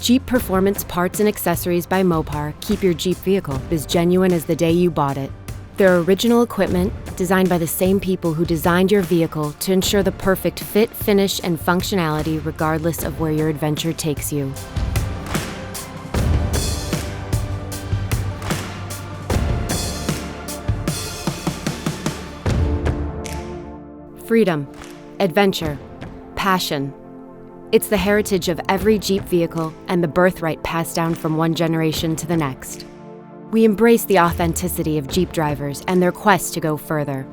Jeep Performance Parts and Accessories by Mopar keep your Jeep vehicle as genuine as the day you bought it. Their original equipment, designed by the same people who designed your vehicle to ensure the perfect fit, finish, and functionality regardless of where your adventure takes you. Freedom, adventure, passion. It's the heritage of every Jeep vehicle and the birthright passed down from one generation to the next. We embrace the authenticity of Jeep drivers and their quest to go further.